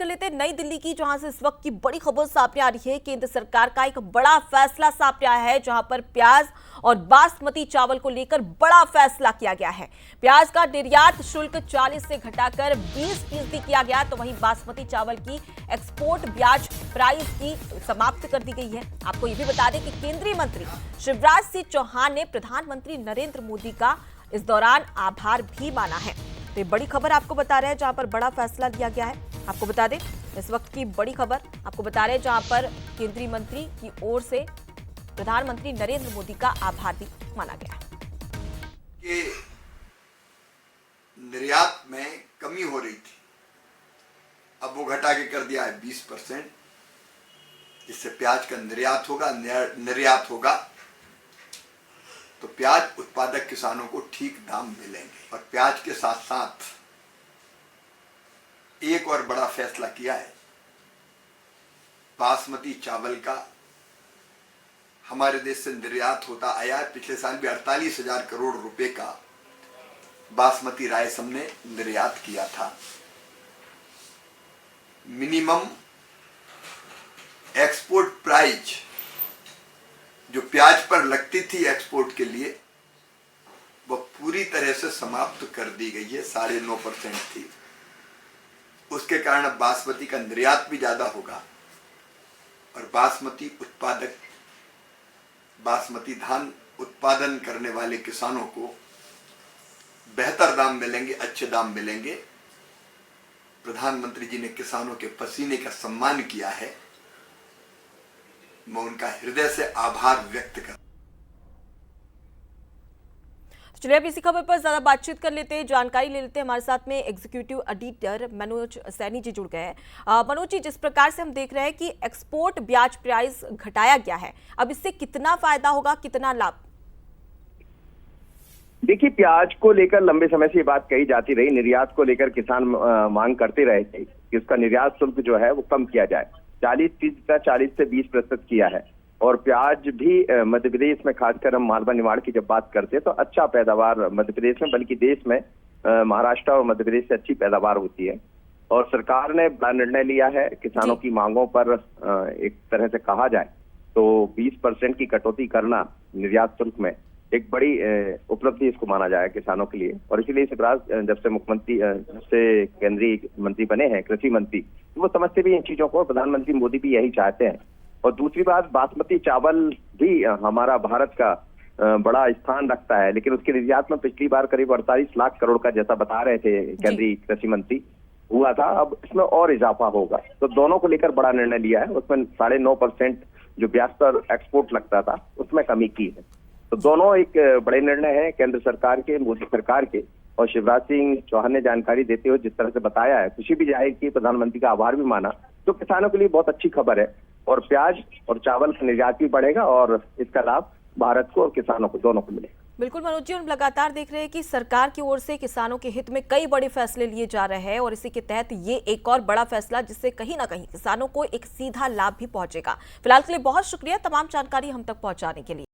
कर लेते हैं नई दिल्ली की, जहां से इस वक्त की बड़ी खबर सामने आ रही है। केंद्र सरकार का एक बड़ा फैसला सामने आया है, जहां पर प्याज और बासमती चावल को लेकर बड़ा फैसला किया गया है। प्याज का निर्यात शुल्क 40 से घटाकर 20% किया गया, तो वहीं बासमती चावल की एक्सपोर्ट ब्याज प्राइस की समाप्त कर दी गई है। आपको यह भी बता दें कि केंद्रीय मंत्री शिवराज सिंह चौहान ने प्रधानमंत्री नरेंद्र मोदी का इस दौरान आभार भी माना है। तो ये बड़ी खबर आपको बता रहे हैं, जहां पर बड़ा फैसला लिया गया है। आपको बता दें इस वक्त की बड़ी खबर आपको बता रहे हैं, जहां पर केंद्रीय मंत्री की ओर से प्रधानमंत्री नरेंद्र मोदी का आभार भी माना गया है। कि निर्यात में कमी हो रही थी, अब वो घटा के कर दिया है 20%, जिससे प्याज का निर्यात होगा तो प्याज उत्पादक किसानों को ठीक दाम मिलेंगे। और प्याज के साथ साथ एक और बड़ा फैसला किया है, बासमती चावल का हमारे देश से निर्यात होता आया है। पिछले साल भी 48,000 करोड़ रुपए का बासमती राइस हमने निर्यात किया था। मिनिमम एक्सपोर्ट प्राइस जो प्याज पर लगती थी एक्सपोर्ट के लिए, वह पूरी तरह से समाप्त कर दी गई है। 9.5% थी, उसके कारण अब बासमती का निर्यात भी ज्यादा होगा और बासमती धान उत्पादन करने वाले किसानों को बेहतर दाम मिलेंगे, अच्छे दाम मिलेंगे। प्रधानमंत्री जी ने किसानों के पसीने का सम्मान किया है, मैं उनका हृदय से आभार व्यक्त करता हूं। चलिए अब इसी खबर पर ज्यादा बातचीत कर लेते हैं, जानकारी ले लेते हैं। हमारे साथ में एग्जीक्यूटिव एडिटर मनोज सैनी जी जुड़ गए हैं। मनोज जी, जिस प्रकार से हम देख रहे हैं कि एक्सपोर्ट ब्याज प्राइस घटाया गया है, अब इससे कितना फायदा होगा, कितना लाभ? देखिए, प्याज को लेकर लंबे समय से ये बात कही जाती रही, निर्यात को लेकर किसान मांग करते रहे थे कि उसका निर्यात शुल्क जो है वो कम किया जाए। 40 से 20% किया है। और प्याज भी मध्य प्रदेश में, खासकर हम मालवा निमाड़ की जब बात करते हैं तो अच्छा पैदावार मध्य प्रदेश में, बल्कि देश में महाराष्ट्र और मध्य प्रदेश से अच्छी पैदावार होती है। और सरकार ने बड़ा निर्णय लिया है, किसानों की मांगों पर एक तरह से कहा जाए तो 20% की कटौती करना निर्यात शुल्क में एक बड़ी उपलब्धि इसको माना जाए किसानों के लिए। और इसीलिए शिवराज जब से केंद्रीय मंत्री बने हैं, कृषि मंत्री, तो वो समझते भी इन चीजों को, प्रधानमंत्री मोदी भी यही चाहते हैं। और दूसरी बात, बासमती चावल भी हमारा भारत का बड़ा स्थान रखता है, लेकिन उसके निर्यात में पिछली बार करीब 48 लाख करोड़ का, जैसा बता रहे थे केंद्रीय कृषि मंत्री, हुआ था। अब इसमें और इजाफा होगा, तो दोनों को लेकर बड़ा निर्णय लिया है। उसमें 9.5% जो ब्याज पर एक्सपोर्ट लगता था उसमें कमी की है। तो दोनों एक बड़े निर्णय है केंद्र सरकार के, मोदी सरकार के। और शिवराज सिंह चौहान ने जानकारी देते हुए जिस तरह से बताया है, खुशी भी जाहिर की, प्रधानमंत्री का आभार भी माना, तो किसानों के लिए बहुत अच्छी खबर है। और प्याज और चावल का निर्यात भी बढ़ेगा और इसका लाभ भारत को और किसानों को, दोनों को मिलेगा। बिल्कुल मनोज जी, हम लगातार देख रहे हैं कि सरकार की ओर से किसानों के हित में कई बड़े फैसले लिए जा रहे हैं, और इसी के तहत ये एक और बड़ा फैसला, जिससे कहीं ना कहीं किसानों को एक सीधा लाभ भी पहुंचेगा। फिलहाल के लिए बहुत शुक्रिया तमाम जानकारी हम तक पहुंचाने के लिए।